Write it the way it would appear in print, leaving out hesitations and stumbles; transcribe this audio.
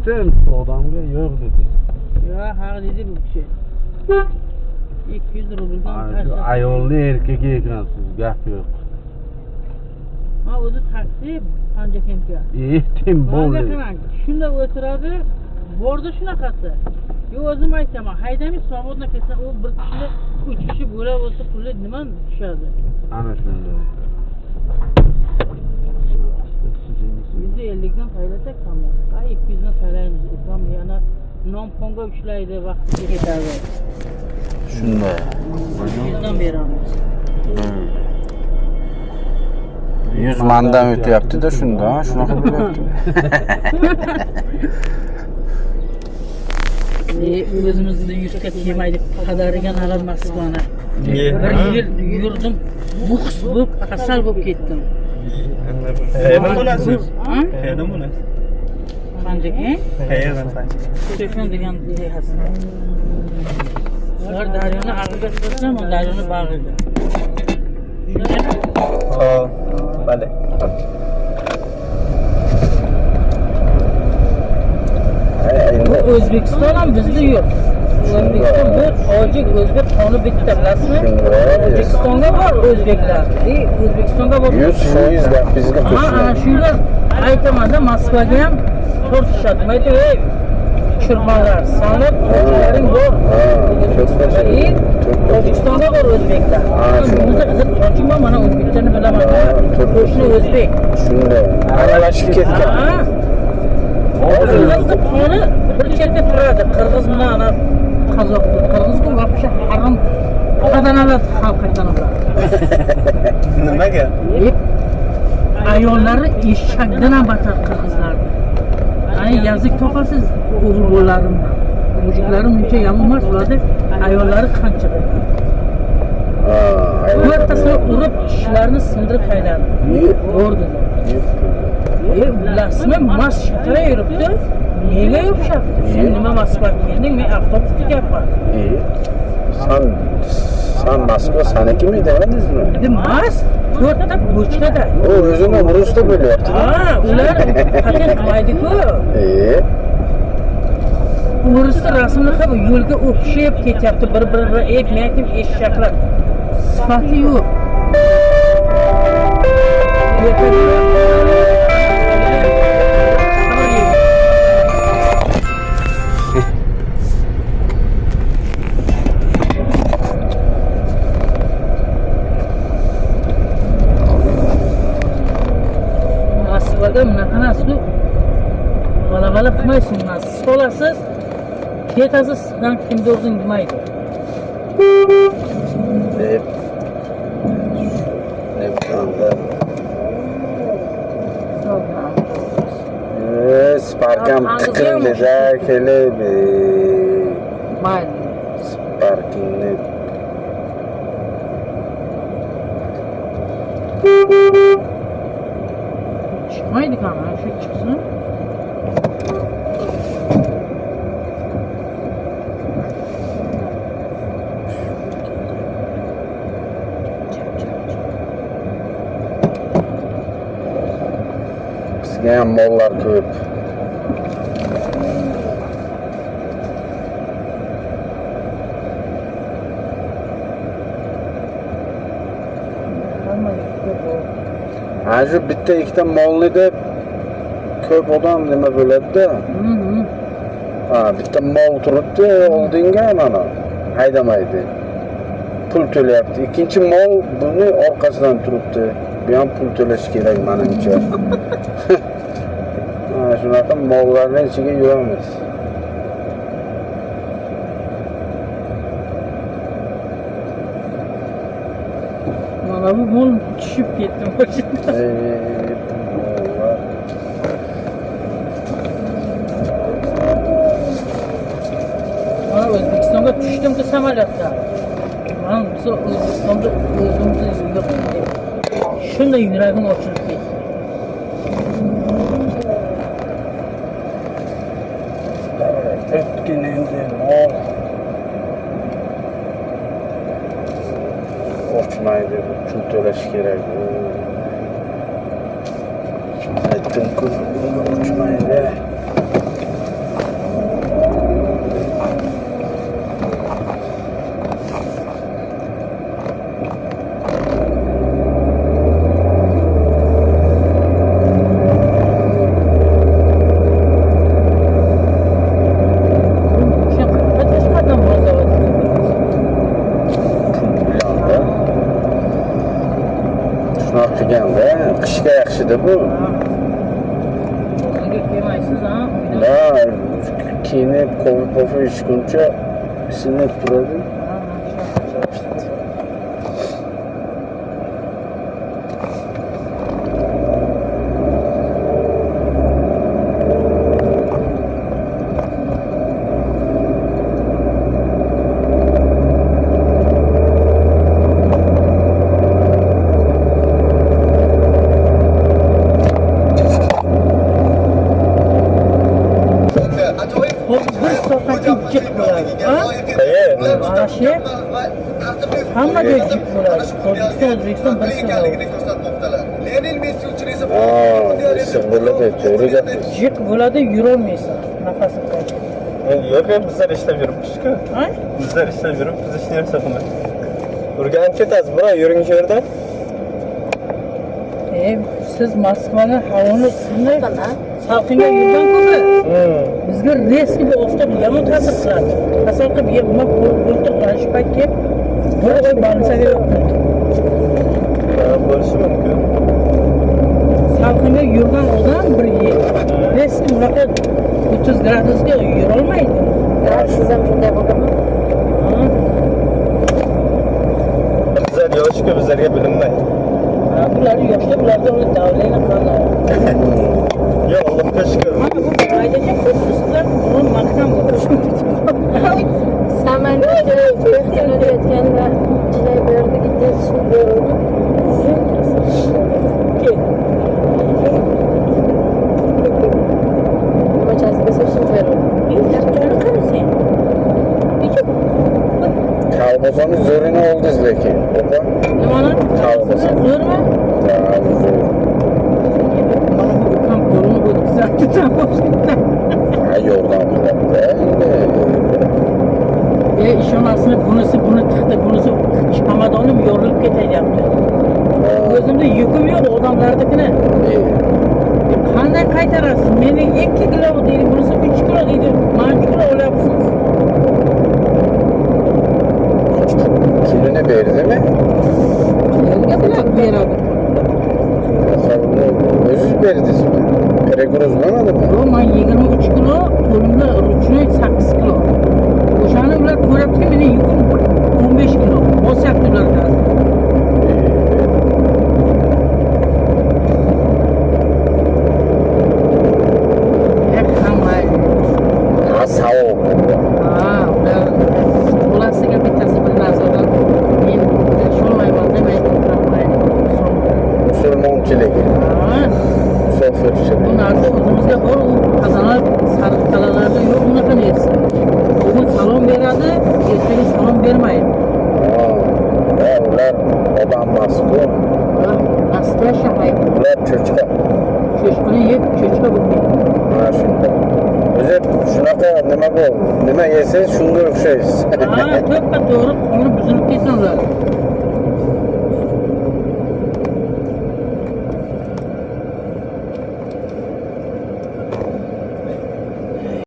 aytdim odamga yo'q dedi. Ya haq dedi bu kishi. 200 rubldan tashla. Ayolni erkagi ekansiz, gap yo'q. Ha, o'zi taksi Panjakentga. Aytdim bo'ldi. Shunda o'tiradi, bordi shunaqasi. Yo, o'zim aytaman, haydamay savodga ketsa, u bir kishini 3 kishi bo'lib olsa puli nima tushadi? Ana shunday. 150 dan saylasak tamam. Ha, 200 dan saylaymiz. Tamam, yana non-ponga ushlaydi, vaqtiga ketadi. Shunday. 100 dan beramiz. 100 mandan o'tyapti-da shunda, shunaqa bo'lyapti. O'zimizda 100 ga kelmaydi, qadarigan alam Moskvani. Bir yil yurdim, muhs bo'lib, asal bo'lib ketdim. Qayerdan bo'lasiz? Qayerdan bo'lasiz? Panjakent? Qayerdan Panjakent? Telefon degan jihasi. Ular daryoni ag'ilga tursam, o daryoni bag'ilga. Ho'p, bale. O'zbekiston ham bizda yo'q. O'zbekiston bu tojik, o'zbek qoni bitta, bilasizmi? O'zbekistonga bor o'zbeklar. O'zbekistonga bor. 100% gap bizga qo'shiladi. Ha, shular aytaman-da, Moskvaga ham tortishadi. Aytdi, "Ey, churmalar, sanlar, tojiklarning bor." Tojikistonga bor o'zbeklar. Biz tojikman, mana o'zbekchani bilaman. Qo'shni o'zbek. Shunday. Aralashib ketgan. O'zimizda qoni bir chetda turadi. Qirg'iz bilan ana qozoq. Qirg'izga вообще harom qadanalar xalqdan ular. Nimaga? Ayollari eshakdan ham battar qirg'izlar. Ani yazık topasiz o'g'il bolalarim. Mujiklarim uncha yomon emas, ularda ayollari qancha. O'rtasida urib tishlarni sindirib haydadi. Ko'rdim. Bilasizmi, mas shakara yuribdi. Nega yopishadi? Sen nima Moskvaga kelding? Men avtobusda gapaman. Sen Moskva sanakimi demadingizmi? Mas 4 ta bochkada. O o'zini rusda bo'lyapti. Ha, ular patent qilmaydi-ku. Rusda rasmini qilib yo'lga o'pishib ketyapti, bir-birini men aytdim eshaklar. Sifati yo'q. Bunaqa narsa bala qilmaysiz, siz olasiz, ketasiz, sizdan kimda o'zing demaydi. Sparkam tiqildida keladi. Mayli. Sparkingni çıkmaydı kamera, şu çıksın. Bizga ham mollar ko'p. Hozir bitta ikkita molni deb ko'p odam nima bo'ladi-da. Ha, bitta mol turibdi oldinga mana haydamaydi. Pul to'layapti. Ikkinchi mol buni orqasidan turibdi. Bu ham pul to'lash kerak menimcha. Ha, shunaqa mollarning ichiga yuramiz. Mana bu mol tushib ketdi boshida. Mana O'zbekistonga tushdimki samolyotda. Mana biz O'zbekistonda o'zimizni yo'q. Shunday yuragim ochilib ketdi. O'tkin endi mol ochmaydi, pul to'lash kerak. Aytdim-ku, ochmaydi. ichida bu. O'ziga kelmaysiz, ha? Na, kiyinib, kofi ichguncha isinib turadi. Bir sohati jiq bo'ladi, ha? Mana shu hamma joy jiq bo'ladi. Tojikiston, O'zbekiston bir Issiq bo'ladi, to'g'ri gap. jiq bo'ladi, yurolmaysan. Nafasim qaytadi. Yo'q, bizlar ishlab yuribmiz-ku. Ha? Bizlar ishlab yurib, biz ishlayapmiz haqida. Urganib ketasiz, bura yuring shu yerda. Siz Moskvani havoni qanday salqinga yurgan-ku biz. Bizga reski bu oftob yomon ta'sir qiladi. Asal qilib yig'ma bo'lib qolish paytga bir oy balansaga yo'qdi. Bo'lishi mumkin. Salqinga yurgan odam bir yil reski bunaqa 30 gradusga yurolmaydi. Siz ham shunday bo'ldimi? Bizlar yosh-ku, bizlarga bilinmaydi. Bular yoshda bularda uni davlayni qanday. Yo, Allohga shukr. Mana bu qaydacha ko'rsatishlar buni maqtam bo'lishi. Samandaga ehtimol o'tayotganda chinay berdi, gitti suv berildi. Nimachasiga suv berildi. Kalbozani zo'rini oldiz lekin. Opa. Nimani? Kalboza. Zo'rmi? Ya, zo'r. Mana bu ukam qo'lini o'tkazib tamomladi. Ha, yordam qiladi. Ishonasizmi, bunisi buni tiqdi, bunisi chamadonim yorilib ketayapti. O'zimda yukim yo'q, odamlarnikini. Qanday qaytarasiz? Mening 2 kilo deydi, bunisi 3 kilo deydi. Mana 3 kilo olyapsiz. Kilini berdimi? Nega bular beradi? O'ziz berdizmi? Pregruz bo'lmadimi? Yo'q, men 23 kilo, qo'limda ruchnoy 8 kilo. O'shani ular ko'ribdi, mening yukim 15 kilo. Bosyapti ulardan. Ha, savob. Ular bolasiga bittasi bir narsadan men sho'lmayman demaydi. Musulmonchilik, musofirchilik. Bu narsa o'zimizga bor, u qazalar, sariq talalarda yo'q bunaqa narsa. Bugun salom beradi, ertaga salom bermaydi. Ular odam emas-ku. Nastoyasha hayvon. Ular cho'chqa. Cho'chqani yeb, cho'chqa bo'lmaydi. Mana shunday. O'zi shunaqa nima bu? Nima yesangiz shunga o'xshaysiz. To'ppa to'g'ri, qoni buzilib ketgan ular.